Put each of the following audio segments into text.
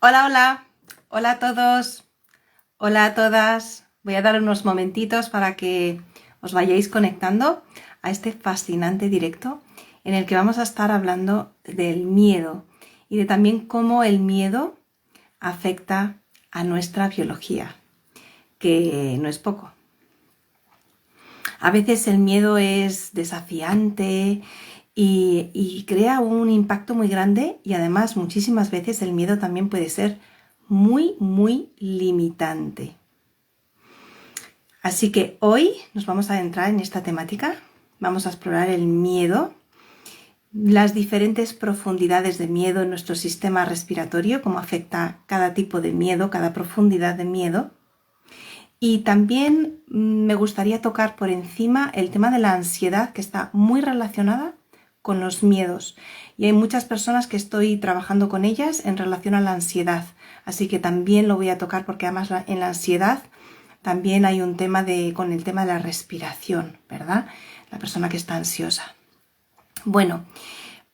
Hola, hola, hola a todos, hola a todas. Voy a dar unos momentitos para que os vayáis conectando a este fascinante directo en el que vamos a estar hablando del miedo y de también cómo el miedo afecta a nuestra biología, que no es poco. A veces el miedo es desafiante y crea un impacto muy grande, y además muchísimas veces el miedo también puede ser muy limitante. Así que hoy nos vamos a adentrar en esta temática, vamos a explorar el miedo, las diferentes profundidades de miedo en nuestro sistema respiratorio, cómo afecta cada tipo de miedo, cada profundidad de miedo. Y también me gustaría tocar por encima el tema de la ansiedad, que está muy relacionada con los miedos. Y hay muchas personas que estoy trabajando con ellas en relación a la ansiedad. Así que también lo voy a tocar porque además en la ansiedad también hay un tema con el tema de la respiración, ¿verdad? La persona que está ansiosa. Bueno,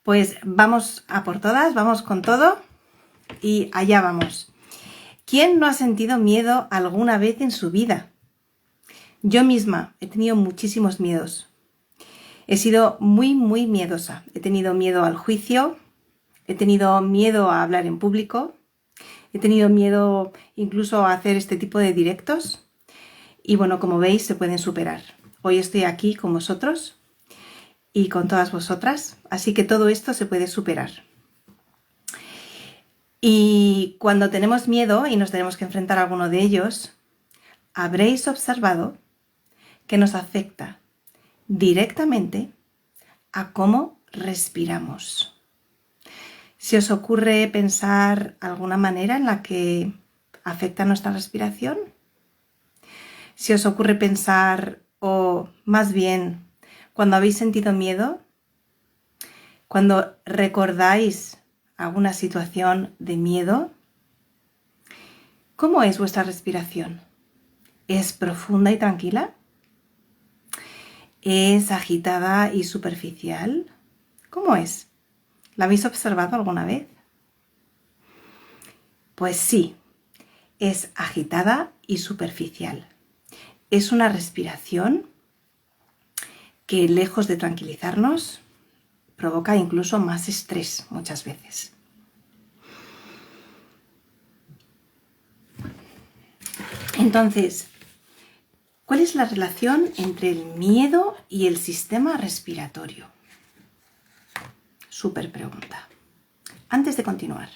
pues vamos a por todas, vamos con todo y allá vamos. ¿Quién no ha sentido miedo alguna vez en su vida? Yo misma he tenido muchísimos miedos. He sido muy miedosa. He tenido miedo al juicio, he tenido miedo a hablar en público, he tenido miedo incluso a hacer este tipo de directos. Y bueno, como veis, se pueden superar. Hoy estoy aquí con vosotros y con todas vosotras, así que todo esto se puede superar. Y cuando tenemos miedo y nos tenemos que enfrentar a alguno de ellos, habréis observado que nos afecta directamente a cómo respiramos. ¿Se os ocurre pensar alguna manera en la que afecta nuestra respiración? ¿Se os ocurre pensar, o más bien, cuando habéis sentido miedo, cuando recordáis alguna situación de miedo, cómo es vuestra respiración? ¿Es profunda y tranquila? ¿Es agitada y superficial? ¿Cómo es? ¿La habéis observado alguna vez? Pues sí, es agitada y superficial. Es una respiración que, lejos de tranquilizarnos, provoca incluso más estrés muchas veces. Entonces, ¿cuál es la relación entre el miedo y el sistema respiratorio? Súper pregunta. Antes de continuar,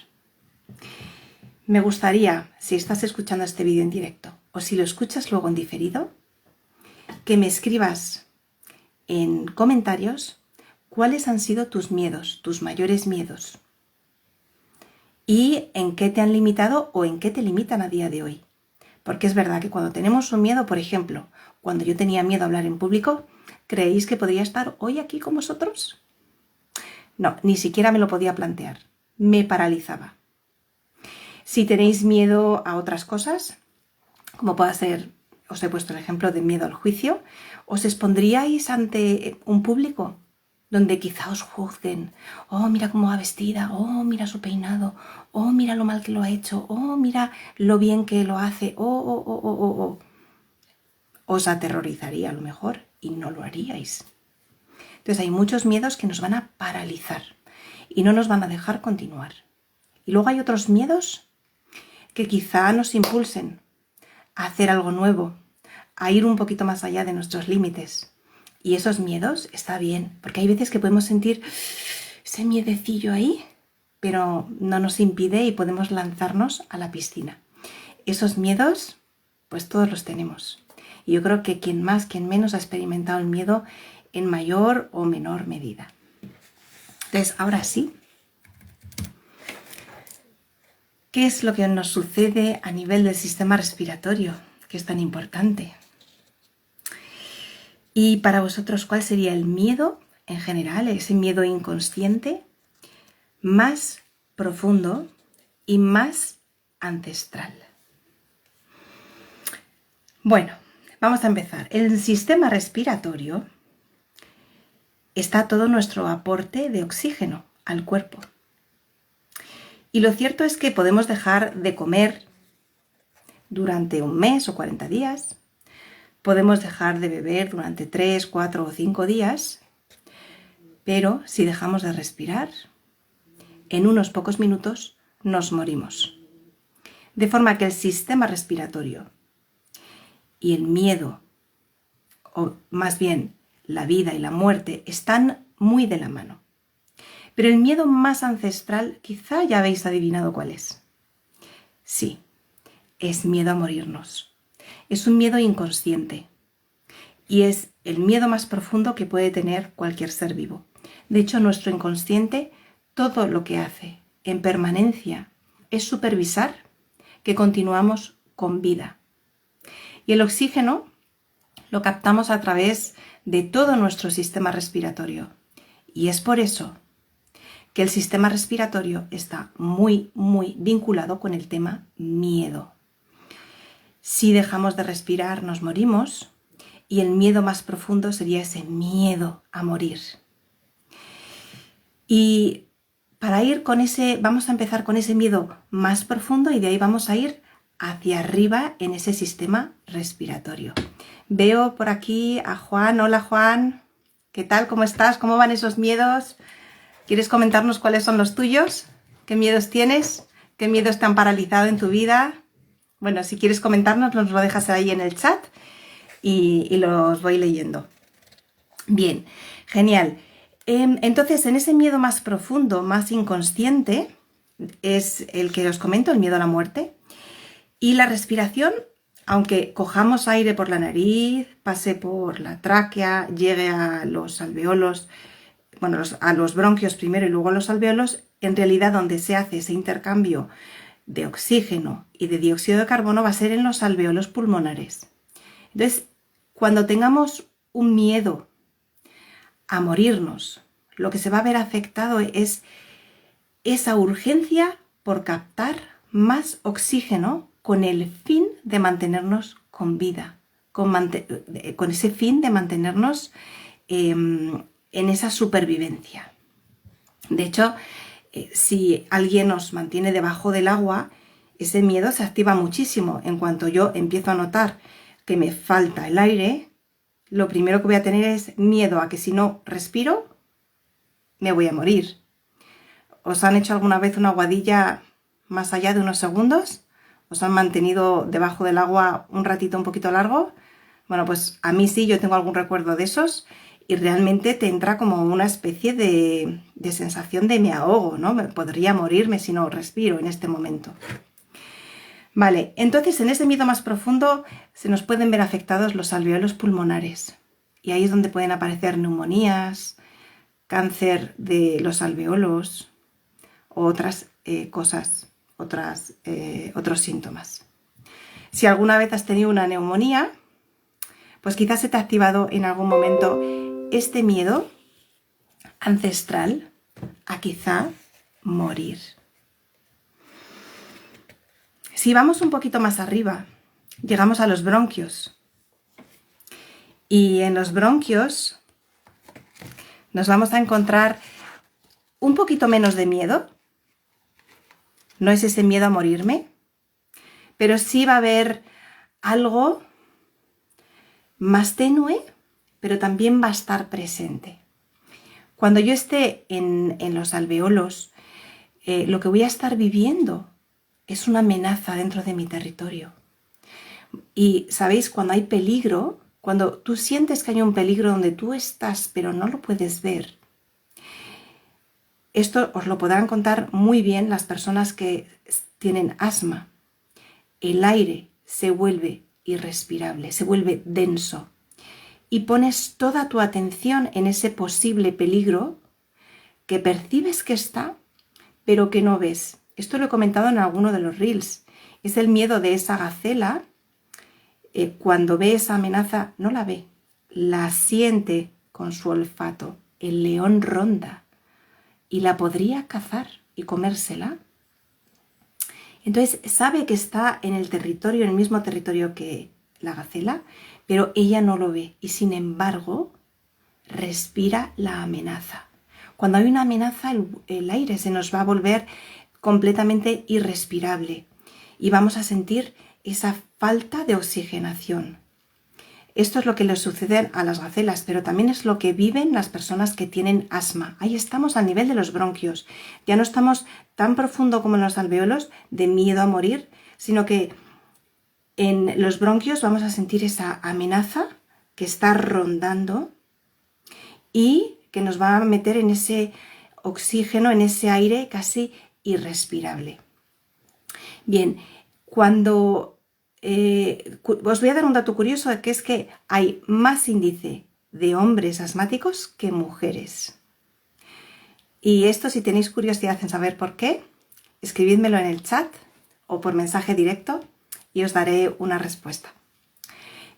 me gustaría, si estás escuchando este vídeo en directo o si lo escuchas luego en diferido, que me escribas en comentarios cuáles han sido tus miedos, tus mayores miedos, y en qué te han limitado o en qué te limitan a día de hoy. Porque es verdad que cuando tenemos un miedo, por ejemplo, cuando yo tenía miedo a hablar en público, ¿creéis que podría estar hoy aquí con vosotros? No, ni siquiera me lo podía plantear. Me paralizaba. Si tenéis miedo a otras cosas, como pueda ser, os he puesto el ejemplo de miedo al juicio, ¿os expondríais ante un público donde quizá os juzguen? Oh, mira cómo va vestida, oh, mira su peinado, oh, mira lo mal que lo ha hecho, oh, mira lo bien que lo hace, oh. Os aterrorizaría a lo mejor y no lo haríais. Entonces hay muchos miedos que nos van a paralizar y no nos van a dejar continuar. Y luego hay otros miedos que quizá nos impulsen a hacer algo nuevo, a ir un poquito más allá de nuestros límites. Y esos miedos está bien, porque hay veces que podemos sentir ese miedecillo ahí, pero no nos impide y podemos lanzarnos a la piscina. Esos miedos, pues todos los tenemos. Y yo creo que quien más, quien menos ha experimentado el miedo en mayor o menor medida. Entonces, ahora sí, ¿qué es lo que nos sucede a nivel del sistema respiratorio, que es tan importante? Y para vosotros, ¿cuál sería el miedo en general, ese miedo inconsciente más profundo y más ancestral? Bueno, vamos a empezar. En el sistema respiratorio está todo nuestro aporte de oxígeno al cuerpo. Y lo cierto es que podemos dejar de comer durante un mes o 40 días, podemos dejar de beber durante 3, 4 o 5 días, pero si dejamos de respirar, en unos pocos minutos nos morimos. De forma que el sistema respiratorio y el miedo, o más bien la vida y la muerte, están muy de la mano. Pero el miedo más ancestral, quizá ya habéis adivinado cuál es. Sí, es miedo a morirnos. Es un miedo inconsciente y es el miedo más profundo que puede tener cualquier ser vivo. De hecho, nuestro inconsciente, todo lo que hace en permanencia es supervisar que continuamos con vida. Y el oxígeno lo captamos a través de todo nuestro sistema respiratorio. Y es por eso que el sistema respiratorio está muy, muy vinculado con el tema miedo. Si dejamos de respirar, nos morimos, y el miedo más profundo sería ese miedo a morir. Y para ir con ese, vamos a empezar con ese miedo más profundo y de ahí vamos a ir hacia arriba en ese sistema respiratorio. Veo por aquí a Juan. Hola Juan, ¿qué tal? ¿Cómo estás? ¿Cómo van esos miedos? ¿Quieres comentarnos cuáles son los tuyos? ¿Qué miedos tienes? ¿Qué miedos te han paralizado en tu vida? Bueno, si quieres comentarnos, nos lo dejas ahí en el chat y los voy leyendo. Bien, genial. Entonces, en ese miedo más profundo, más inconsciente, es el que os comento, el miedo a la muerte. Y la respiración, aunque cojamos aire por la nariz, pase por la tráquea, llegue a los alveolos, bueno, a los bronquios primero y luego a los alveolos, en realidad donde se hace ese intercambio de oxígeno y de dióxido de carbono va a ser en los alveolos pulmonares. Entonces, cuando tengamos un miedo a morirnos, lo que se va a ver afectado es esa urgencia por captar más oxígeno con el fin de mantenernos con vida, con ese fin de mantenernos en esa supervivencia. De hecho, si alguien nos mantiene debajo del agua, ese miedo se activa muchísimo. En cuanto yo empiezo a notar que me falta el aire, lo primero que voy a tener es miedo a que si no respiro, me voy a morir. ¿Os han hecho alguna vez una aguadilla más allá de unos segundos? ¿Os han mantenido debajo del agua un ratito un poquito largo? Bueno, pues a mí sí, yo tengo algún recuerdo de esos y realmente te entra como una especie de sensación de me ahogo, ¿no? Podría morirme si no respiro en este momento. Vale, entonces en ese miedo más profundo se nos pueden ver afectados los alveolos pulmonares y ahí es donde pueden aparecer neumonías, cáncer de los alveolos o otras cosas, otros síntomas. Si alguna vez has tenido una neumonía, pues quizás se te ha activado en algún momento este miedo ancestral a quizá morir. Si vamos un poquito más arriba, llegamos a los bronquios. Y en los bronquios nos vamos a encontrar un poquito menos de miedo. No es ese miedo a morirme, pero sí va a haber algo más tenue, pero también va a estar presente. Cuando yo esté en los alveolos, lo que voy a estar viviendo es una amenaza dentro de mi territorio. Y, ¿sabéis? Cuando hay peligro, cuando tú sientes que hay un peligro donde tú estás, pero no lo puedes ver, esto os lo podrán contar muy bien las personas que tienen asma. El aire se vuelve irrespirable, se vuelve denso y pones toda tu atención en ese posible peligro que percibes que está, pero que no ves. Esto lo he comentado en alguno de los reels. Es el miedo de esa gacela. Cuando ve esa amenaza, no la ve, la siente con su olfato. El león ronda y la podría cazar y comérsela. Entonces sabe que está en el territorio, en el mismo territorio que la gacela, pero ella no lo ve y sin embargo respira la amenaza. Cuando hay una amenaza, el aire se nos va a volver completamente irrespirable y vamos a sentir esa falta de oxigenación. Esto es lo que les sucede a las gacelas, pero también es lo que viven las personas que tienen asma. Ahí estamos al nivel de los bronquios. Ya no estamos tan profundo como en los alvéolos de miedo a morir, sino que en los bronquios vamos a sentir esa amenaza que está rondando y que nos va a meter en ese oxígeno, en ese aire casi irrespirable. Bien, cuando os voy a dar un dato curioso, que es que hay más índice de hombres asmáticos que mujeres. Y esto, si tenéis curiosidad en saber por qué, escribídmelo en el chat o por mensaje directo y os daré una respuesta.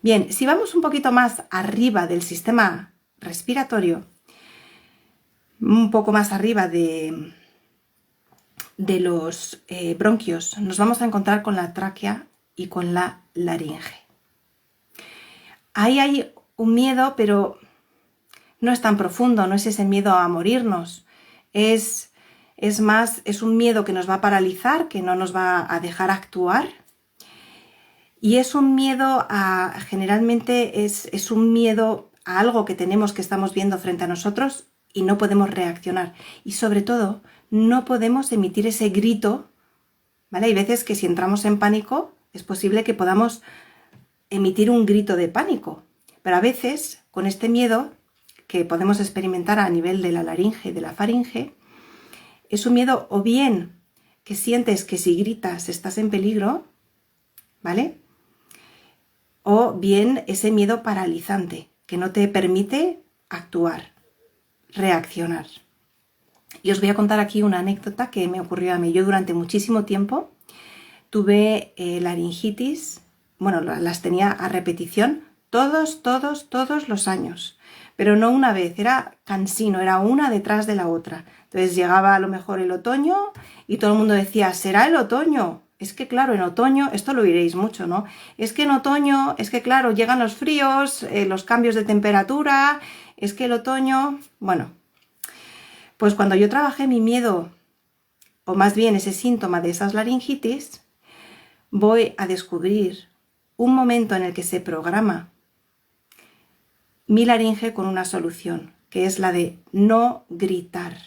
Bien, si vamos un poquito más arriba del sistema respiratorio, un poco más arriba de los bronquios, nos vamos a encontrar con la tráquea y con la laringe. Ahí hay un miedo, pero no es tan profundo, no es ese miedo a morirnos. Es un miedo que nos va a paralizar, que no nos va a dejar actuar. Y es un miedo generalmente es un miedo a algo que tenemos, que estamos viendo frente a nosotros y no podemos reaccionar. Y sobre todo, no podemos emitir ese grito, ¿vale? Hay veces que si entramos en pánico, es posible que podamos emitir un grito de pánico, pero a veces con este miedo que podemos experimentar a nivel de la laringe y de la faringe, es un miedo o bien que sientes que si gritas estás en peligro, ¿vale? O bien ese miedo paralizante que no te permite actuar, reaccionar. Y os voy a contar aquí una anécdota que me ocurrió a mí. Yo durante muchísimo tiempo tuve laringitis, bueno, las tenía a repetición todos los años, pero no una vez, era cansino, era una detrás de la otra. Entonces llegaba a lo mejor el otoño y todo el mundo decía, ¿será el otoño? Es que claro, en otoño, esto lo oiréis mucho, ¿no? Es que en otoño, es que claro, llegan los fríos, los cambios de temperatura, es que el otoño, bueno, pues cuando yo trabajé mi miedo, o más bien ese síntoma de esas laringitis, voy a descubrir un momento en el que se programa mi laringe con una solución, que es la de no gritar.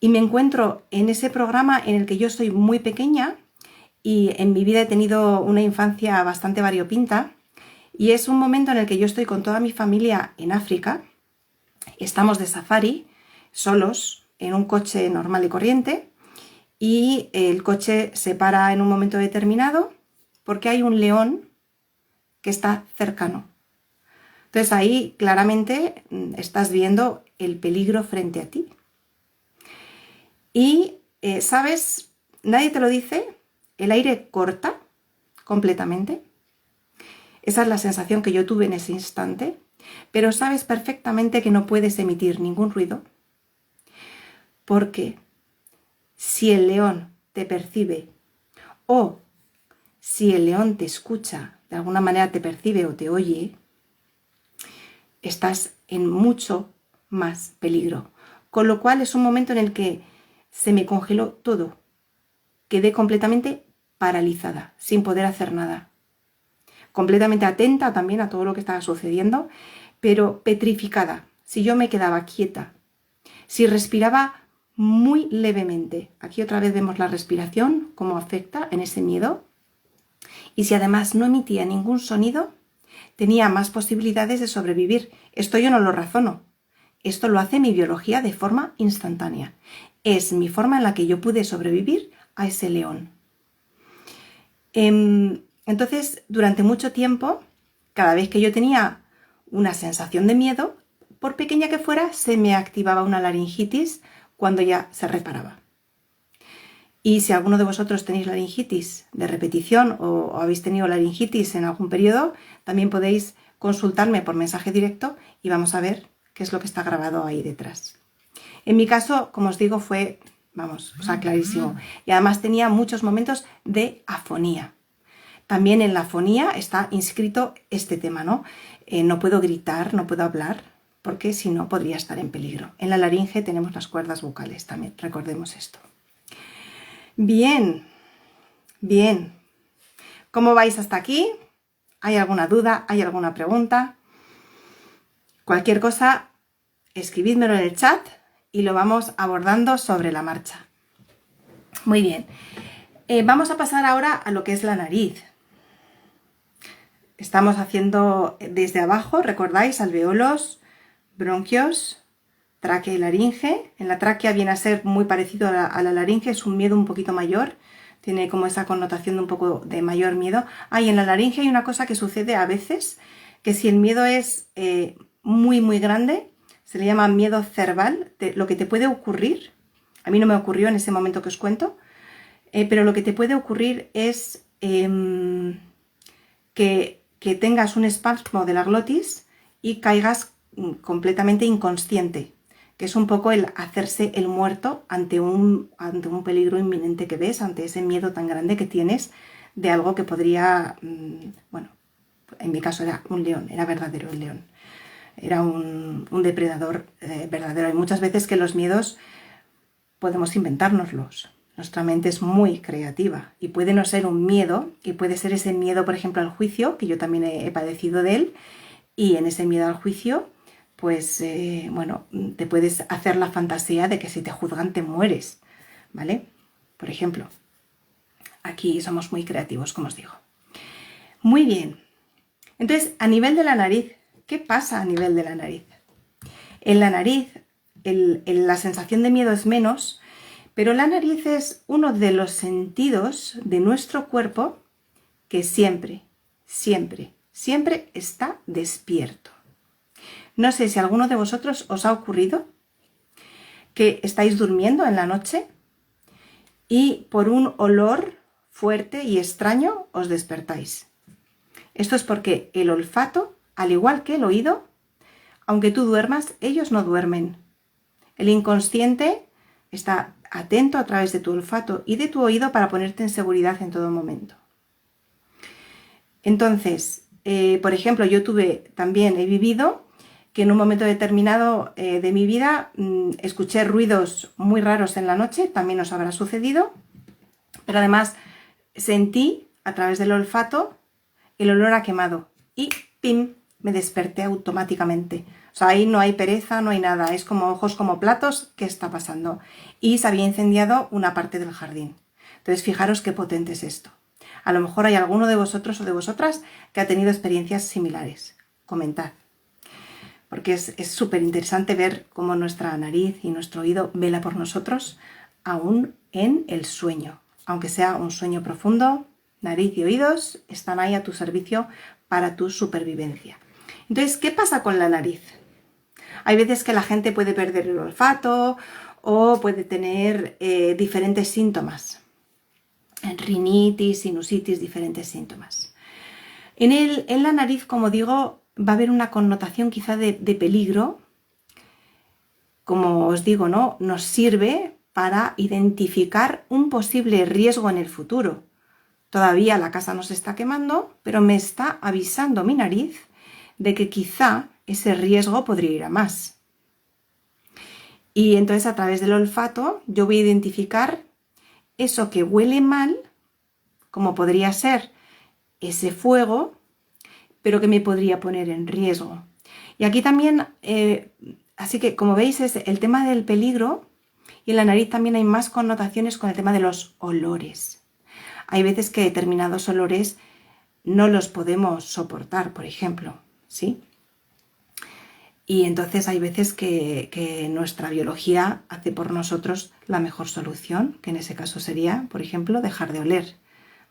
Y me encuentro en ese programa en el que yo soy muy pequeña y en mi vida he tenido una infancia bastante variopinta, y es un momento en el que yo estoy con toda mi familia en África, estamos de safari, solos, en un coche normal y corriente, y el coche se para en un momento determinado porque hay un león que está cercano. Entonces ahí claramente estás viendo el peligro frente a ti. Y, ¿sabes? Nadie te lo dice, el aire corta completamente. Esa es la sensación que yo tuve en ese instante, pero sabes perfectamente que no puedes emitir ningún ruido, porque si el león te percibe o si el león te escucha, de alguna manera te percibe o te oye, estás en mucho más peligro. Con lo cual es un momento en el que se me congeló todo. Quedé completamente paralizada, sin poder hacer nada. Completamente atenta también a todo lo que estaba sucediendo, pero petrificada. Si yo me quedaba quieta, si respiraba muy levemente, aquí otra vez vemos la respiración, cómo afecta en ese miedo, y si además no emitía ningún sonido, tenía más posibilidades de sobrevivir. Esto yo no lo razono, esto lo hace mi biología de forma instantánea. Es mi forma en la que yo pude sobrevivir a ese león. Entonces, durante mucho tiempo, cada vez que yo tenía una sensación de miedo, por pequeña que fuera, se me activaba una laringitis cuando ya se reparaba. Y si alguno de vosotros tenéis laringitis de repetición o habéis tenido laringitis en algún periodo, también podéis consultarme por mensaje directo y vamos a ver qué es lo que está grabado ahí detrás. En mi caso, como os digo, fue, clarísimo. Y además tenía muchos momentos de afonía. También en la afonía está inscrito este tema, ¿no? No puedo gritar, no puedo hablar, porque si no podría estar en peligro. En la laringe tenemos las cuerdas vocales también, recordemos esto. Bien, bien. ¿Cómo vais hasta aquí? ¿Hay alguna duda? ¿Hay alguna pregunta? Cualquier cosa, escribídmelo en el chat y lo vamos abordando sobre la marcha. Muy bien. Vamos a pasar ahora a lo que es la nariz. Estamos haciendo desde abajo, ¿recordáis? Alveolos, bronquios, tráquea y laringe. En la tráquea viene a ser muy parecido a la laringe, es un miedo un poquito mayor. Tiene como esa connotación de un poco de mayor miedo. En la laringe hay una cosa que sucede a veces, que si el miedo es muy, muy grande, se le llama miedo cerval. Lo que te puede ocurrir, a mí no me ocurrió en ese momento que os cuento, pero lo que te puede ocurrir es que tengas un espasmo de la glotis y caigas completamente inconsciente, que es un poco el hacerse el muerto ante un peligro inminente que ves, ante ese miedo tan grande que tienes de algo que podría, bueno, en mi caso era un león, era verdadero el león, era un depredador verdadero. Hay muchas veces que los miedos podemos inventárnoslos. Nuestra mente es muy creativa y puede no ser un miedo, y puede ser ese miedo, por ejemplo, al juicio, que yo también he padecido de él, y en ese miedo al juicio, pues, bueno, te puedes hacer la fantasía de que si te juzgan te mueres, ¿vale? Por ejemplo, aquí somos muy creativos, como os digo. Muy bien. Entonces, a nivel de la nariz, ¿qué pasa a nivel de la nariz? En la nariz, la sensación de miedo es menos, pero la nariz es uno de los sentidos de nuestro cuerpo que siempre, siempre, siempre está despierto. No sé si a alguno de vosotros os ha ocurrido que estáis durmiendo en la noche y por un olor fuerte y extraño os despertáis. Esto es porque el olfato, al igual que el oído, aunque tú duermas, ellos no duermen. El inconsciente está atento a través de tu olfato y de tu oído para ponerte en seguridad en todo momento. Entonces, por ejemplo, yo he vivido que en un momento determinado de mi vida escuché ruidos muy raros en la noche, también os habrá sucedido, pero además sentí a través del olfato el olor a quemado y ¡pim! Me desperté automáticamente. O sea, ahí no hay pereza, no hay nada, es como ojos como platos, ¿qué está pasando? Y se había incendiado una parte del jardín. Entonces, fijaros qué potente es esto. A lo mejor hay alguno de vosotros o de vosotras que ha tenido experiencias similares. Comentad. Porque es súper interesante ver cómo nuestra nariz y nuestro oído vela por nosotros, aún en el sueño. Aunque sea un sueño profundo, nariz y oídos están ahí a tu servicio para tu supervivencia. Entonces, ¿qué pasa con la nariz? Hay veces que la gente puede perder el olfato o puede tener diferentes síntomas. Rinitis, sinusitis, diferentes síntomas. En la nariz, como digo, va a haber una connotación quizá de peligro. Como os digo, ¿no? Nos sirve para identificar un posible riesgo en el futuro. Todavía la casa no se está quemando, pero me está avisando mi nariz de que quizá ese riesgo podría ir a más. Y entonces a través del olfato yo voy a identificar eso que huele mal, como podría ser ese fuego, pero que me podría poner en riesgo. Y aquí también, así que como veis, es el tema del peligro, y en la nariz también hay más connotaciones con el tema de los olores. Hay veces que determinados olores no los podemos soportar, por ejemplo, ¿sí? Y entonces hay veces que nuestra biología hace por nosotros la mejor solución, que en ese caso sería, por ejemplo, dejar de oler,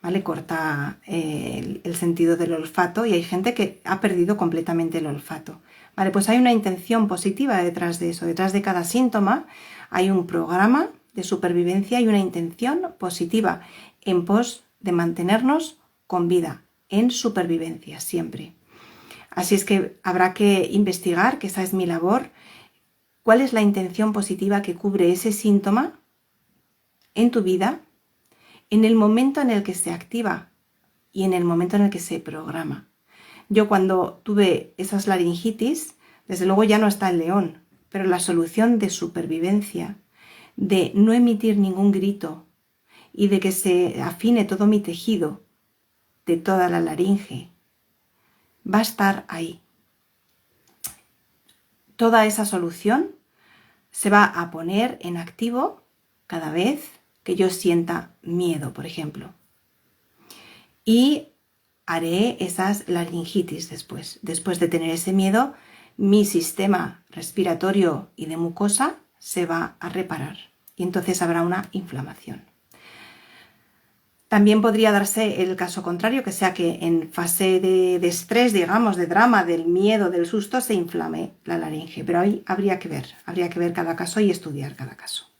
¿vale? Corta el sentido del olfato y hay gente que ha perdido completamente el olfato. Vale, pues hay una intención positiva detrás de eso. Detrás de cada síntoma hay un programa de supervivencia y una intención positiva en pos de mantenernos con vida, en supervivencia siempre. Así es que habrá que investigar, que esa es mi labor, cuál es la intención positiva que cubre ese síntoma en tu vida, en el momento en el que se activa y en el momento en el que se programa. Yo cuando tuve esas laringitis, desde luego ya no está el león, pero la solución de supervivencia, de no emitir ningún grito y de que se afine todo mi tejido de toda la laringe, va a estar ahí. Toda esa solución se va a poner en activo cada vez que yo sienta miedo, por ejemplo. Y haré esas laringitis después. Después de tener ese miedo, mi sistema respiratorio y de mucosa se va a reparar y entonces habrá una inflamación. También podría darse el caso contrario, que sea que en fase de estrés, digamos, de drama, del miedo, del susto, se inflame la laringe. Pero ahí habría que ver cada caso y estudiar cada caso.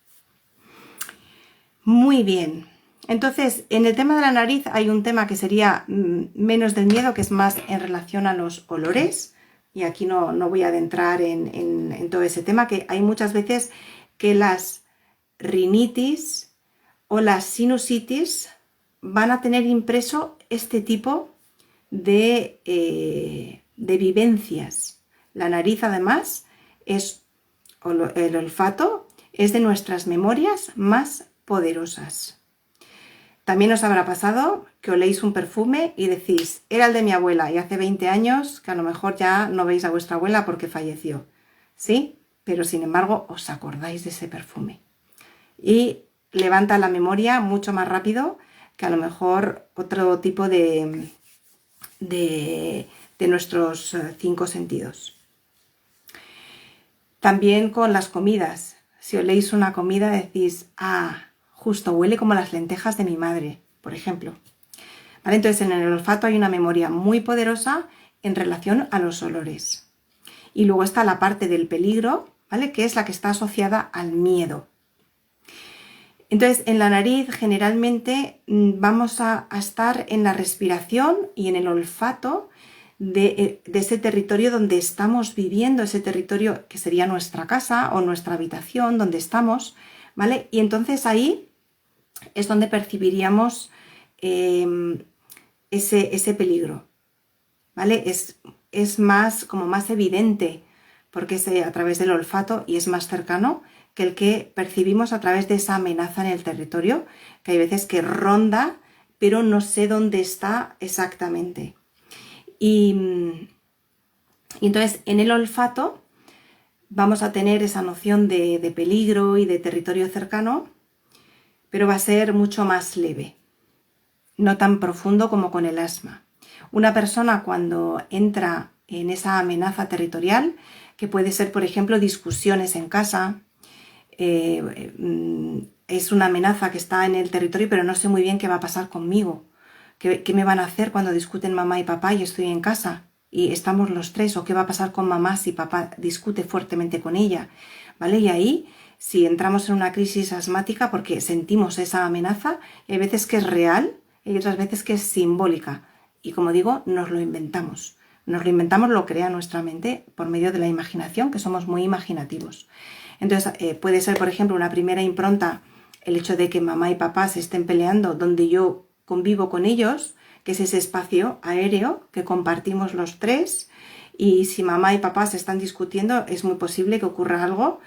Muy bien. Entonces, en el tema de la nariz hay un tema que sería menos del miedo, que es más en relación a los olores. Y aquí no voy a adentrar en todo ese tema, que hay muchas veces que las rinitis o las sinusitis van a tener impreso este tipo de vivencias. La nariz, además, el olfato es de nuestras memorias más poderosas. También os habrá pasado que oléis un perfume y decís, era el de mi abuela, y hace 20 años que a lo mejor ya no veis a vuestra abuela porque falleció. ¿Sí? Pero sin embargo os acordáis de ese perfume. Y levanta la memoria mucho más rápido que a lo mejor otro tipo de nuestros 5 sentidos. También con las comidas. Si oléis una comida decís, justo huele como las lentejas de mi madre, por ejemplo. ¿Vale? Entonces en el olfato hay una memoria muy poderosa en relación a los olores. Y luego está la parte del peligro, ¿vale? Que es la que está asociada al miedo. Entonces, en la nariz generalmente vamos a estar en la respiración y en el olfato de ese territorio donde estamos viviendo, ese territorio que sería nuestra casa o nuestra habitación donde estamos, ¿vale? Y entonces ahí es donde percibiríamos ese peligro, ¿vale? Es más evidente porque es a través del olfato y es más cercano que el que percibimos a través de esa amenaza en el territorio, que hay veces que ronda, pero no sé dónde está exactamente. Y entonces en el olfato vamos a tener esa noción de peligro y de territorio cercano, pero va a ser mucho más leve, no tan profundo como con el asma. Una persona cuando entra en esa amenaza territorial, que puede ser, por ejemplo, discusiones en casa, es una amenaza que está en el territorio, pero no sé muy bien qué va a pasar conmigo. ¿Qué me van a hacer cuando discuten mamá y papá y estoy en casa y estamos los tres? ¿O qué va a pasar con mamá si papá discute fuertemente con ella? ¿Vale? Y ahí, si entramos en una crisis asmática porque sentimos esa amenaza, hay veces que es real y otras veces que es simbólica. Y como digo, nos lo inventamos. Lo crea nuestra mente por medio de la imaginación, que somos muy imaginativos. Entonces, puede ser, por ejemplo, una primera impronta el hecho de que mamá y papá se estén peleando donde yo convivo con ellos, que es ese espacio aéreo que compartimos los tres, y si mamá y papá se están discutiendo, es muy posible que ocurra algo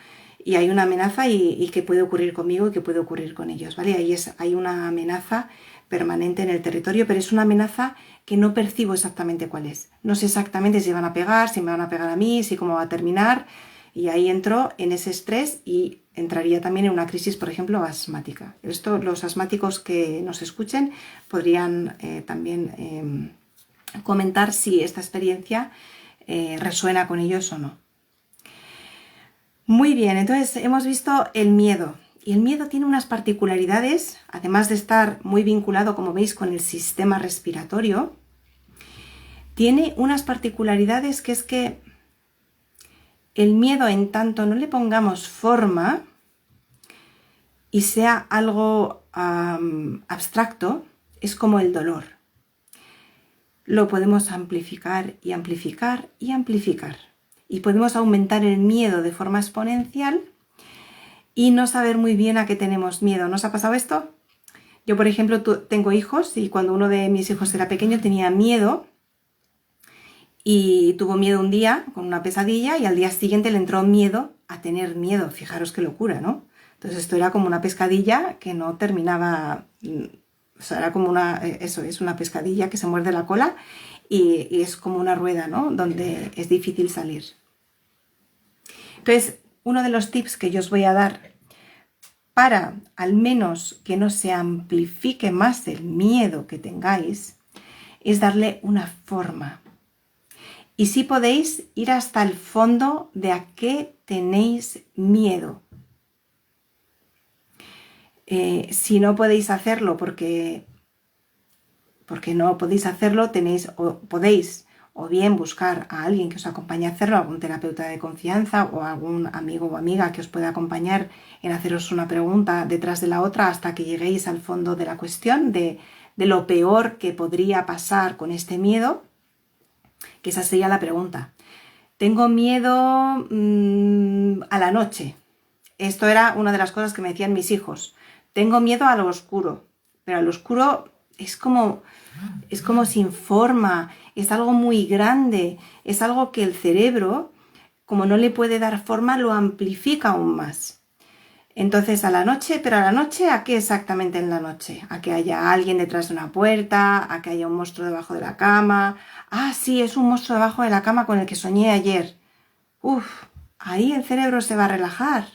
y hay una amenaza y que puede ocurrir conmigo y que puede ocurrir con ellos, ¿vale? Hay una amenaza permanente en el territorio, pero es una amenaza que no percibo exactamente cuál es. No sé exactamente si van a pegar, si me van a pegar a mí, si cómo va a terminar, y ahí entro en ese estrés y entraría también en una crisis, por ejemplo, asmática. Esto, los asmáticos que nos escuchen podrían también comentar si esta experiencia resuena con ellos o no. Muy bien, entonces hemos visto el miedo. Y el miedo tiene unas particularidades, además de estar muy vinculado, como veis, con el sistema respiratorio, tiene unas particularidades que es que el miedo, en tanto no le pongamos forma y sea algo abstracto, es como el dolor. Lo podemos amplificar y amplificar y amplificar. Y podemos aumentar el miedo de forma exponencial y no saber muy bien a qué tenemos miedo. ¿No os ha pasado esto? Yo, por ejemplo, tengo hijos y cuando uno de mis hijos era pequeño tenía miedo y tuvo miedo un día con una pesadilla y al día siguiente le entró miedo a tener miedo. Fijaros qué locura, ¿no? Entonces esto era como una pescadilla que no terminaba O sea, era como eso, es una pescadilla que se muerde la cola y es como una rueda, ¿no? Donde es difícil salir. Entonces, uno de los tips que yo os voy a dar para al menos que no se amplifique más el miedo que tengáis es darle una forma. Y si podéis ir hasta el fondo de a qué tenéis miedo. Si no podéis hacerlo porque no podéis hacerlo, podéis o bien buscar a alguien que os acompañe a hacerlo, algún terapeuta de confianza o algún amigo o amiga que os pueda acompañar en haceros una pregunta detrás de la otra hasta que lleguéis al fondo de la cuestión, de lo peor que podría pasar con este miedo, que esa sería la pregunta. Tengo miedo a la noche. Esto era una de las cosas que me decían mis hijos. Tengo miedo a lo oscuro, pero a lo oscuro es como sin forma, es algo muy grande, es algo que el cerebro, como no le puede dar forma, lo amplifica aún más. Entonces a la noche, pero a la noche, ¿a qué exactamente en la noche? ¿A que haya alguien detrás de una puerta? ¿A que haya un monstruo debajo de la cama? Ah, sí, es un monstruo debajo de la cama con el que soñé ayer. Uf, ahí el cerebro se va a relajar.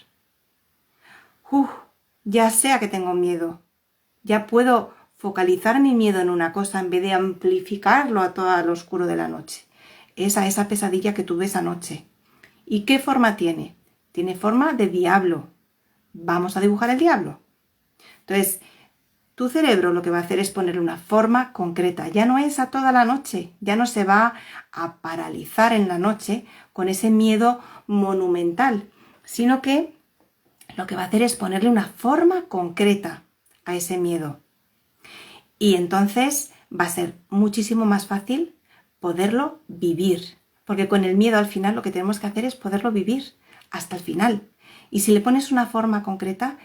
Uf, ya sé a que tengo miedo. Ya puedo focalizar mi miedo en una cosa en vez de amplificarlo a todo lo oscuro de la noche. Esa pesadilla que tuve esa noche. ¿Y qué forma tiene? Tiene forma de diablo. Vamos a dibujar el diablo. Entonces, tu cerebro lo que va a hacer es ponerle una forma concreta. Ya no es a toda la noche. Ya no se va a paralizar en la noche con ese miedo monumental, sino que lo que va a hacer es ponerle una forma concreta a ese miedo. Y entonces va a ser muchísimo más fácil poderlo vivir. Porque con el miedo al final lo que tenemos que hacer es poderlo vivir hasta el final. Y si le pones una forma concreta,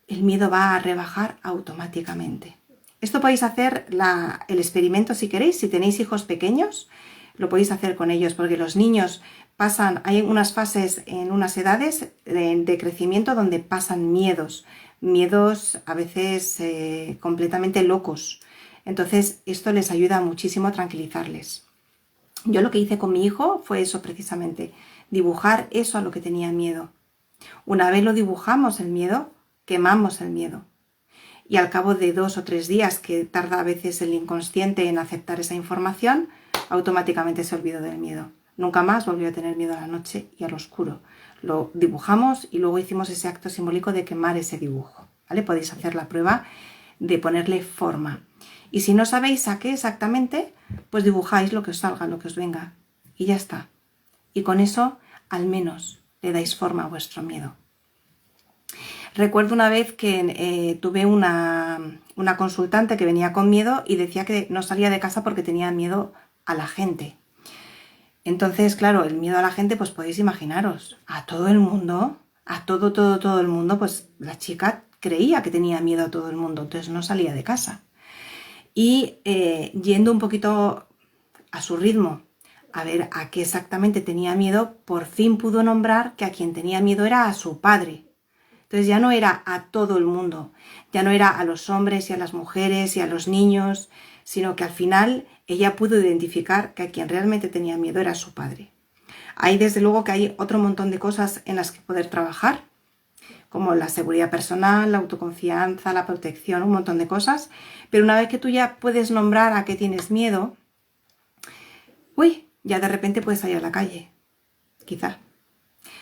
el miedo va a rebajar automáticamente. Esto podéis hacer el experimento si queréis. Si tenéis hijos pequeños, lo podéis hacer con ellos. Porque los niños hay unas fases en unas edades de crecimiento donde pasan miedos a veces completamente locos. Entonces esto les ayuda muchísimo a tranquilizarles. Yo lo que hice con mi hijo fue eso precisamente, dibujar eso a lo que tenía miedo. Una vez lo dibujamos el miedo, quemamos el miedo. Y al cabo de 2 o 3 días, que tarda a veces el inconsciente en aceptar esa información, automáticamente se olvidó del miedo. Nunca más volvió a tener miedo a la noche y al oscuro. Lo dibujamos y luego hicimos ese acto simbólico de quemar ese dibujo, ¿vale? Podéis hacer la prueba de ponerle forma. Y si no sabéis a qué exactamente, pues dibujáis lo que os salga, lo que os venga. Y ya está. Y con eso, al menos, le dais forma a vuestro miedo. Recuerdo una vez que tuve una consultante que venía con miedo y decía que no salía de casa porque tenía miedo a la gente. Entonces, claro, el miedo a la gente, pues podéis imaginaros, a todo el mundo, a todo el mundo, pues la chica creía que tenía miedo a todo el mundo, entonces no salía de casa. Y yendo un poquito a su ritmo, a ver a qué exactamente tenía miedo, por fin pudo nombrar que a quien tenía miedo era a su padre. Entonces ya no era a todo el mundo, ya no era a los hombres y a las mujeres y a los niños, sino que al final ella pudo identificar que a quien realmente tenía miedo era su padre. Hay desde luego que hay otro montón de cosas en las que poder trabajar, como la seguridad personal, la autoconfianza, la protección, un montón de cosas, pero una vez que tú ya puedes nombrar a qué tienes miedo, ya de repente puedes salir a la calle, quizá,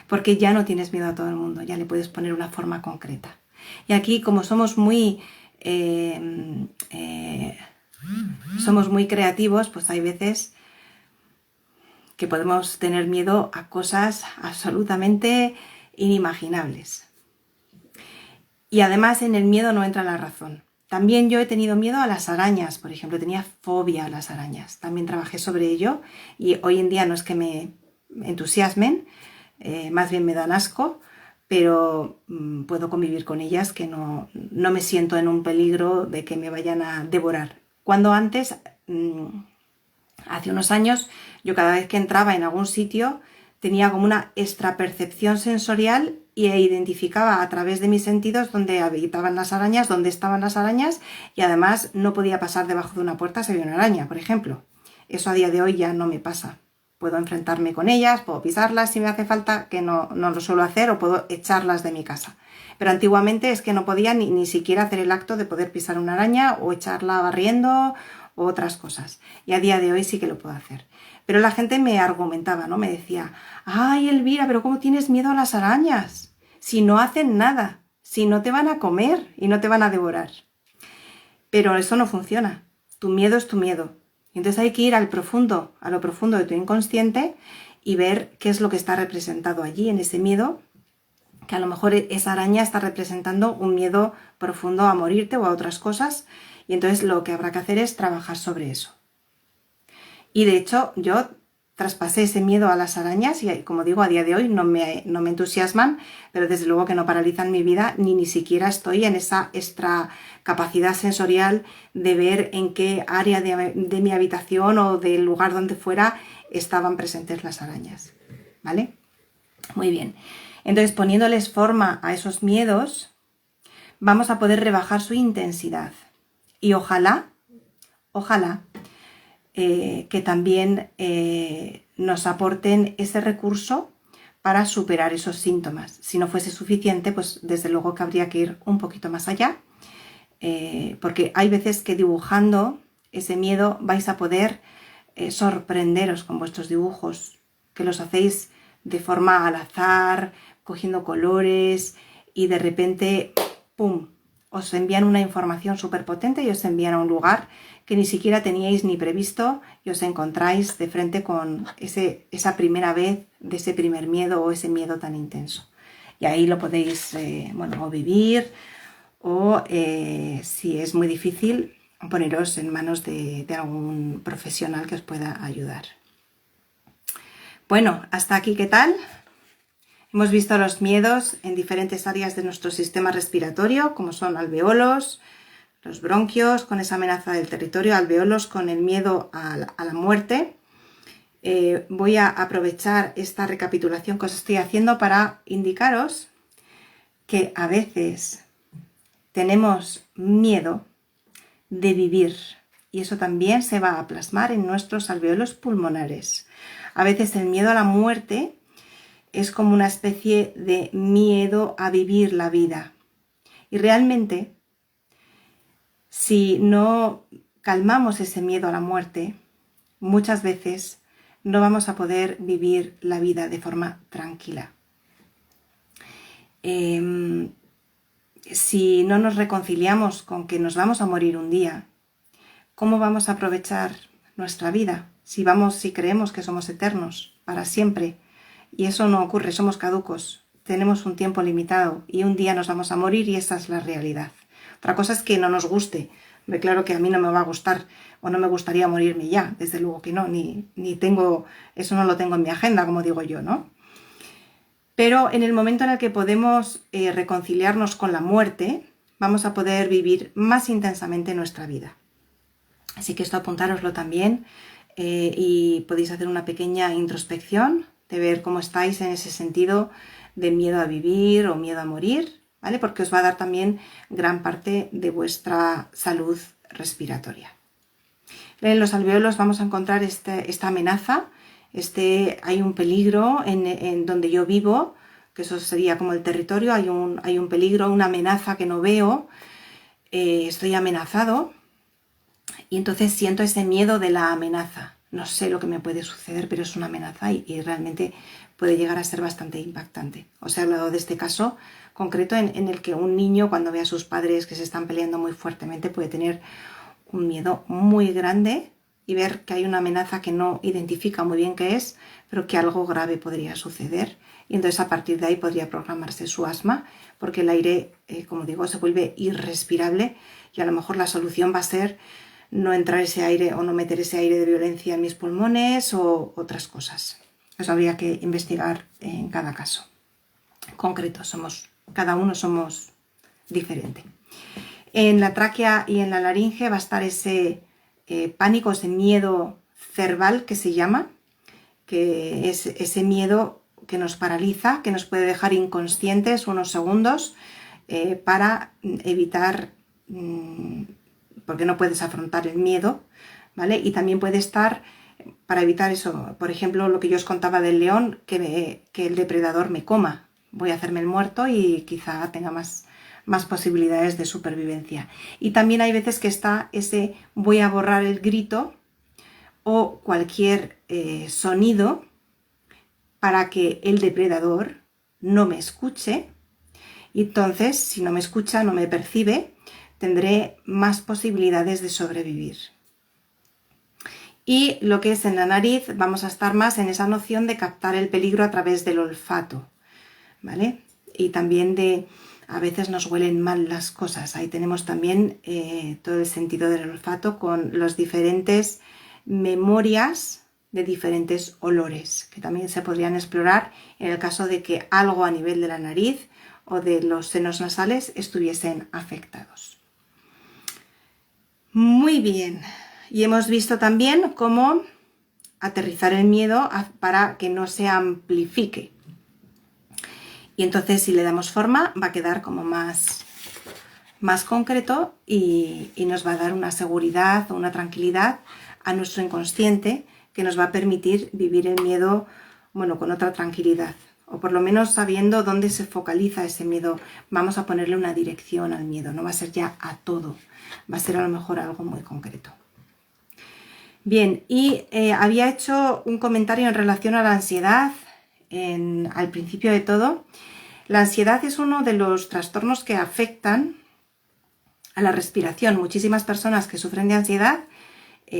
porque ya no tienes miedo a todo el mundo, ya le puedes poner una forma concreta. Y aquí, como somos muy creativos, pues hay veces que podemos tener miedo a cosas absolutamente inimaginables. Y además en el miedo no entra la razón. También yo he tenido miedo a las arañas, por ejemplo, tenía fobia a las arañas. También trabajé sobre ello y hoy en día no es que me entusiasmen, más bien me dan asco, pero puedo convivir con ellas, que no me siento en un peligro de que me vayan a devorar. Cuando antes, hace unos años, yo cada vez que entraba en algún sitio tenía como una extrapercepción sensorial e identificaba a través de mis sentidos dónde habitaban las arañas, dónde estaban las arañas, y además no podía pasar debajo de una puerta si había una araña, por ejemplo. Eso a día de hoy ya no me pasa. Puedo enfrentarme con ellas, puedo pisarlas si me hace falta, que no lo suelo hacer, o puedo echarlas de mi casa. Pero antiguamente es que no podía ni siquiera hacer el acto de poder pisar una araña o echarla barriendo o otras cosas. Y a día de hoy sí que lo puedo hacer. Pero la gente me argumentaba, ¿no? Me decía, ay, Elvira, pero ¿cómo tienes miedo a las arañas? Si no hacen nada, si no te van a comer y no te van a devorar. Pero eso no funciona. Tu miedo es tu miedo. Entonces hay que ir a lo profundo de tu inconsciente y ver qué es lo que está representado allí en ese miedo, que a lo mejor esa araña está representando un miedo profundo a morirte o a otras cosas, y entonces lo que habrá que hacer es trabajar sobre eso. Y de hecho yo traspasé ese miedo a las arañas y, como digo, a día de hoy no me entusiasman, pero desde luego que no paralizan mi vida, ni siquiera estoy en esa extra capacidad sensorial de ver en qué área de mi habitación o del lugar donde fuera estaban presentes las arañas, ¿vale? Muy bien. Entonces, poniéndoles forma a esos miedos, vamos a poder rebajar su intensidad. Y ojalá que también nos aporten ese recurso para superar esos síntomas. Si no fuese suficiente, pues desde luego que habría que ir un poquito más allá, porque hay veces que dibujando ese miedo vais a poder sorprenderos con vuestros dibujos, que los hacéis de forma al azar, cogiendo colores, y de repente, ¡pum!, os envían una información súper potente y os envían a un lugar que ni siquiera teníais ni previsto, y os encontráis de frente con esa primera vez de ese primer miedo o ese miedo tan intenso. Y ahí lo podéis, o vivir, o si es muy difícil, poneros en manos de algún profesional que os pueda ayudar. Bueno, hasta aquí, ¿qué tal? Hemos visto los miedos en diferentes áreas de nuestro sistema respiratorio, como son alveolos, los bronquios con esa amenaza del territorio, alveolos con el miedo a la muerte. Voy a aprovechar esta recapitulación que os estoy haciendo para indicaros que a veces tenemos miedo de vivir, y eso también se va a plasmar en nuestros alveolos pulmonares. A veces el miedo a la muerte es como una especie de miedo a vivir la vida. Y realmente, si no calmamos ese miedo a la muerte, muchas veces no vamos a poder vivir la vida de forma tranquila. Si no nos reconciliamos con que nos vamos a morir un día, ¿cómo vamos a aprovechar nuestra vida? Si creemos que somos eternos para siempre, y eso no ocurre, somos caducos, tenemos un tiempo limitado y un día nos vamos a morir, y esa es la realidad. Otra cosa es que no nos guste. Claro que a mí no me va a gustar, o no me gustaría morirme ya, desde luego que no, ni tengo, eso no lo tengo en mi agenda, como digo yo, ¿no? Pero en el momento en el que podemos reconciliarnos con la muerte, vamos a poder vivir más intensamente nuestra vida. Así que esto apuntároslo también, y podéis hacer una pequeña introspección de ver cómo estáis en ese sentido de miedo a vivir o miedo a morir, ¿vale? Porque os va a dar también gran parte de vuestra salud respiratoria. En los alveolos vamos a encontrar esta amenaza, hay un peligro en donde yo vivo, que eso sería como el territorio, hay un peligro, una amenaza que no veo, estoy amenazado, y entonces siento ese miedo de la amenaza. No sé lo que me puede suceder, pero es una amenaza y realmente puede llegar a ser bastante impactante. Os he hablado de este caso concreto en el que un niño, cuando ve a sus padres que se están peleando muy fuertemente, puede tener un miedo muy grande y ver que hay una amenaza que no identifica muy bien qué es, pero que algo grave podría suceder. Y entonces a partir de ahí podría programarse su asma, porque el aire, como digo, se vuelve irrespirable, y a lo mejor la solución va a ser no entrar ese aire o no meter ese aire de violencia en mis pulmones o otras cosas. Eso habría que investigar en cada caso concreto. Cada uno somos diferente. En la tráquea y en la laringe va a estar ese pánico, ese miedo cerval que se llama, que es ese miedo que nos paraliza, que nos puede dejar inconscientes unos segundos para evitar, porque no puedes afrontar el miedo, ¿vale? Y también puede estar para evitar eso, por ejemplo, lo que yo os contaba del león, que el depredador me coma. Voy a hacerme el muerto y quizá tenga más posibilidades de supervivencia. Y también hay veces que está ese voy a borrar el grito o cualquier sonido para que el depredador no me escuche. Y entonces, si no me escucha, no me percibe, tendré más posibilidades de sobrevivir. Y lo que es en la nariz, vamos a estar más en esa noción de captar el peligro a través del olfato, ¿vale? Y también a veces nos huelen mal las cosas. Ahí tenemos también todo el sentido del olfato con las diferentes memorias de diferentes olores, que también se podrían explorar en el caso de que algo a nivel de la nariz o de los senos nasales estuviesen afectados. Muy bien. Y hemos visto también cómo aterrizar el miedo para que no se amplifique. Y entonces si le damos forma va a quedar como más concreto y nos va a dar una seguridad o una tranquilidad a nuestro inconsciente que nos va a permitir vivir el miedo, bueno, con otra tranquilidad. O por lo menos sabiendo dónde se focaliza ese miedo. Vamos a ponerle una dirección al miedo. No va a ser ya a todo. Va a ser a lo mejor algo muy concreto. Bien, y había hecho un comentario en relación a la ansiedad al principio de todo. La ansiedad es uno de los trastornos que afectan a la respiración. Muchísimas personas que sufren de ansiedad,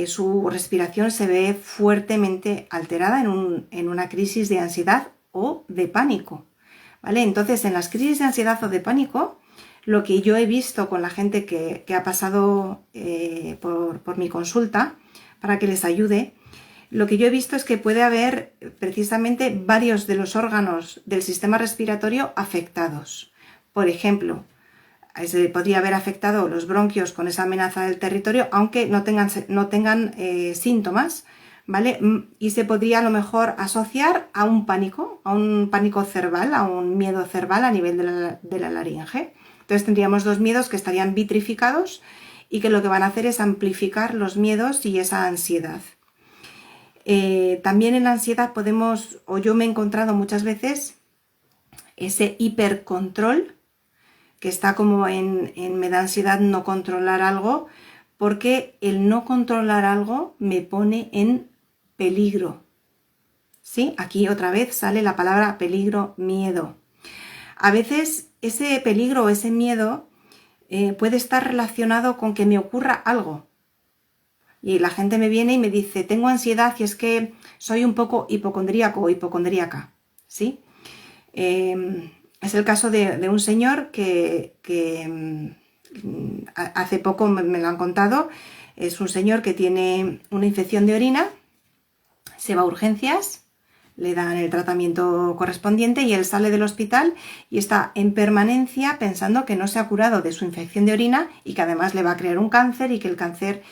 su respiración se ve fuertemente alterada en una crisis de ansiedad o de pánico, ¿vale? Entonces, en las crisis de ansiedad o de pánico, lo que yo he visto con la gente que ha pasado por mi consulta, para que les ayude, lo que yo he visto es que puede haber precisamente varios de los órganos del sistema respiratorio afectados. Por ejemplo, se podría haber afectado los bronquios con esa amenaza del territorio, aunque no tengan síntomas, ¿vale? Y se podría a lo mejor asociar a un pánico cerval, a un miedo cerval a nivel de la laringe. Entonces tendríamos dos miedos que estarían vitrificados y que lo que van a hacer es amplificar los miedos y esa ansiedad. También en la ansiedad yo me he encontrado muchas veces ese hipercontrol, que está como me da ansiedad no controlar algo, porque el no controlar algo me pone en peligro. ¿Sí? Aquí otra vez sale la palabra peligro, miedo. A veces ese peligro o ese miedo puede estar relacionado con que me ocurra algo. Y la gente me viene y me dice, tengo ansiedad y es que soy un poco hipocondríaco o hipocondríaca, ¿sí? Es el caso de un señor que hace poco me lo han contado. Es un señor que tiene una infección de orina, se va a urgencias, le dan el tratamiento correspondiente y él sale del hospital y está en permanencia pensando que no se ha curado de su infección de orina y que además le va a crear un cáncer y que el cáncer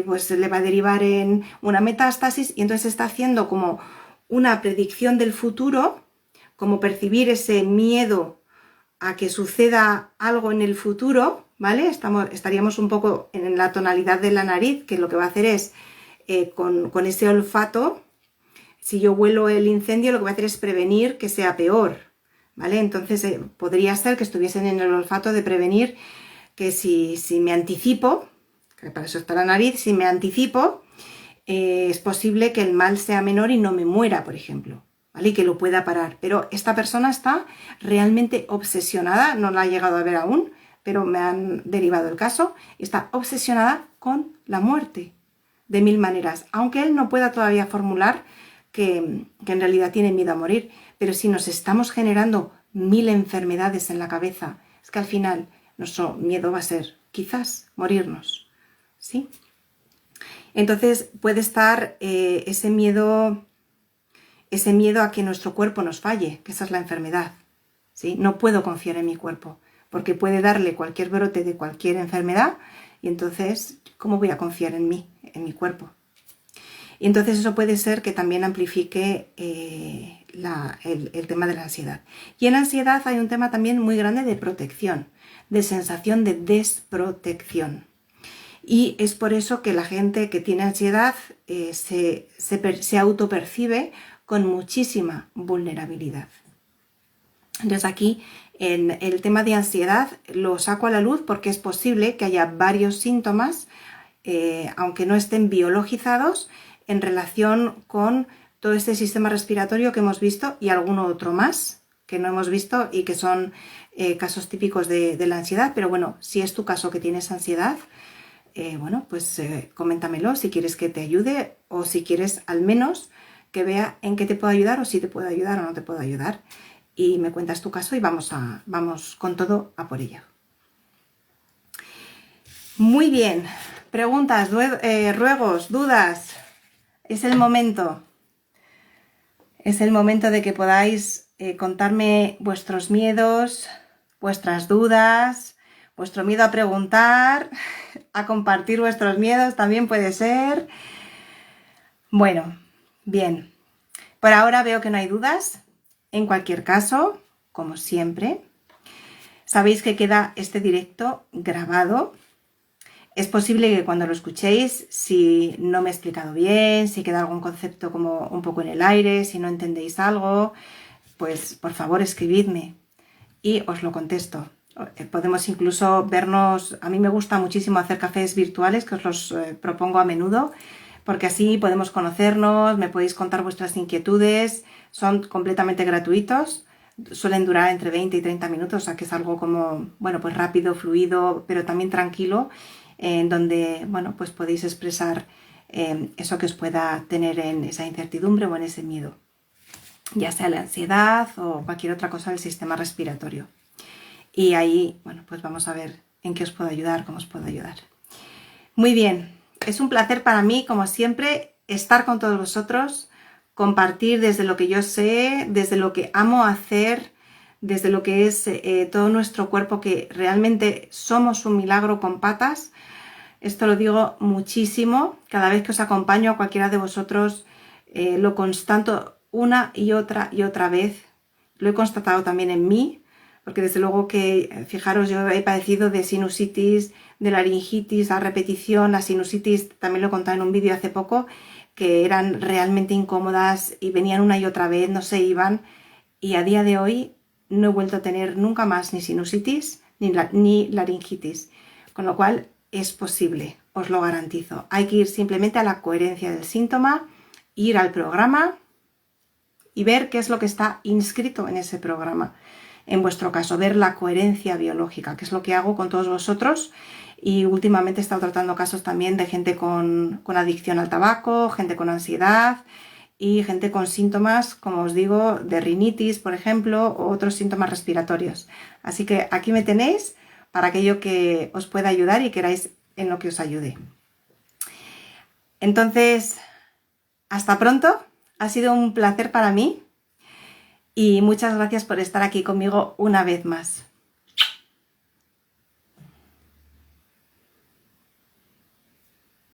pues le va a derivar en una metástasis, y entonces está haciendo como una predicción del futuro, como percibir ese miedo a que suceda algo en el futuro, ¿vale? Estaríamos un poco en la tonalidad de la nariz, que lo que va a hacer es con ese olfato. Si yo huelo el incendio, lo que voy a hacer es prevenir que sea peor, ¿vale? Entonces podría ser que estuviesen en el olfato de prevenir que si me anticipo, que para eso está la nariz, si me anticipo, es posible que el mal sea menor y no me muera, por ejemplo, ¿vale? Y que lo pueda parar. Pero esta persona está realmente obsesionada, no la he llegado a ver aún, pero me han derivado el caso, está obsesionada con la muerte de mil maneras, aunque él no pueda todavía formular que en realidad tiene miedo a morir. Pero si nos estamos generando mil enfermedades en la cabeza, es que al final nuestro miedo va a ser quizás morirnos, ¿sí? Entonces puede estar ese miedo a que nuestro cuerpo nos falle, que esa es la enfermedad, ¿sí? No puedo confiar en mi cuerpo, porque puede darle cualquier brote de cualquier enfermedad, y entonces, ¿cómo voy a confiar en mí, en mi cuerpo? Y entonces eso puede ser que también amplifique el tema de la ansiedad. Y en ansiedad hay un tema también muy grande de protección, de sensación de desprotección. Y es por eso que la gente que tiene ansiedad se autopercibe con muchísima vulnerabilidad. Entonces aquí en el tema de ansiedad lo saco a la luz porque es posible que haya varios síntomas, aunque no estén biologizados, en relación con todo este sistema respiratorio que hemos visto y alguno otro más que no hemos visto y que son casos típicos de la ansiedad. Pero bueno, si es tu caso que tienes ansiedad, bueno, pues coméntamelo si quieres que te ayude o si quieres al menos que vea en qué te puedo ayudar o si te puedo ayudar o no te puedo ayudar. Y me cuentas tu caso y vamos con todo a por ello. Muy bien, preguntas, ruegos, dudas. Es el momento. Es el momento de que podáis contarme vuestros miedos, vuestras dudas, vuestro miedo a preguntar, a compartir vuestros miedos también puede ser. Bueno, bien. Por ahora veo que no hay dudas. En cualquier caso, como siempre, sabéis que queda este directo grabado. Es posible que cuando lo escuchéis, si no me he explicado bien, si queda algún concepto como un poco en el aire, si no entendéis algo, pues por favor escribidme y os lo contesto. Podemos incluso vernos, a mí me gusta muchísimo hacer cafés virtuales, que os los propongo a menudo, porque así podemos conocernos, me podéis contar vuestras inquietudes, son completamente gratuitos, suelen durar entre 20 y 30 minutos, o sea que es algo como, bueno, pues rápido, fluido, pero también tranquilo, en donde, bueno, pues podéis expresar eso que os pueda tener en esa incertidumbre o en ese miedo, ya sea la ansiedad o cualquier otra cosa del sistema respiratorio. Y ahí, bueno, pues vamos a ver en qué os puedo ayudar, cómo os puedo ayudar. Muy bien, es un placer para mí, como siempre, estar con todos vosotros, compartir desde lo que yo sé, desde lo que amo hacer, desde lo que es todo nuestro cuerpo, que realmente somos un milagro con patas. Esto lo digo muchísimo, cada vez que os acompaño a cualquiera de vosotros, lo constato una y otra vez. Lo he constatado también en mí, porque desde luego que, fijaros, yo he padecido de sinusitis, de laringitis a repetición. La sinusitis también lo he contado en un vídeo hace poco, que eran realmente incómodas y venían una y otra vez, no se iban. Y a día de hoy no he vuelto a tener nunca más ni sinusitis ni laringitis. Con lo cual es posible, os lo garantizo. Hay que ir simplemente a la coherencia del síntoma, ir al programa y ver qué es lo que está inscrito en ese programa. En vuestro caso, ver la coherencia biológica, que es lo que hago con todos vosotros. Y últimamente he estado tratando casos también de gente con adicción al tabaco, gente con ansiedad y gente con síntomas, como os digo, de rinitis, por ejemplo, o otros síntomas respiratorios. Así que aquí me tenéis para aquello que os pueda ayudar y queráis en lo que os ayude. Entonces, hasta pronto. Ha sido un placer para mí. Y muchas gracias por estar aquí conmigo una vez más.